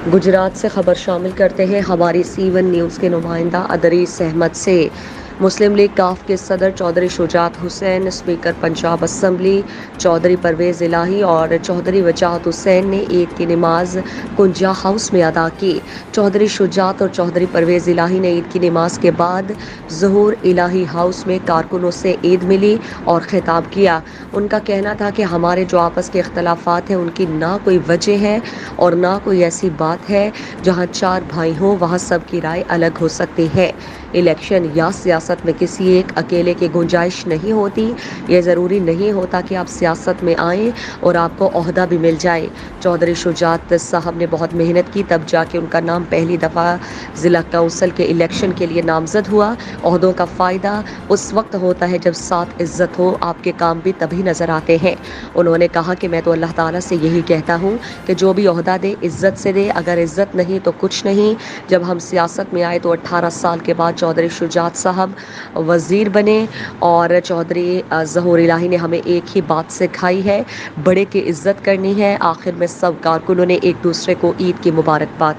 گجرات سے خبر شامل کرتے ہیں ہماری سی1 نیوز کے نمائندہ ادریس احمد سے۔ مسلم لیگ کاف کے صدر چودھری شجاعت حسین، اسپیکر پنجاب اسمبلی چودھری پرویز الہی اور چودھری وجاہت حسین نے عید کی نماز کنجا ہاؤس میں ادا کی۔ چودھری شجاعت اور چودھری پرویز الہی نے عید کی نماز کے بعد ظہور الہی ہاؤس میں کارکنوں سے عید ملی اور خطاب کیا۔ ان کا کہنا تھا کہ ہمارے جو آپس کے اختلافات ہیں ان کی نہ کوئی وجہ ہے اور نہ کوئی ایسی بات ہے جہاں چار بھائی ہوں وہاں سب کی رائے الگ ہو سکتی ہے۔ الیکشن یا سیاست میں کسی ایک اکیلے کی گنجائش نہیں ہوتی۔ یہ ضروری نہیں ہوتا کہ آپ سیاست میں آئیں اور آپ کو عہدہ بھی مل جائے۔ چودھری شجاعت صاحب نے بہت محنت کی تب جا کے ان کا نام پہلی دفعہ ضلع کونسل کے الیکشن کے لیے نامزد ہوا۔ عہدوں کا فائدہ اس وقت ہوتا ہے جب ساتھ عزت ہو، آپ کے کام بھی تبھی نظر آتے ہیں۔ انہوں نے کہا کہ میں تو اللہ تعالیٰ سے یہی کہتا ہوں کہ جو بھی عہدہ دے عزت سے دے، اگر عزت نہیں تو کچھ نہیں۔ جب ہم سیاست میں آئے تو 18 سال کے بعد چودھری شجاعت صاحب وزیر بنے اور چودھری ظہور الہی نے ہمیں ایک ہی بات سکھائی ہے، بڑے کی عزت کرنی ہے۔ آخر میں سب کارکنوں نے ایک دوسرے کو عید کی مبارکباد دی۔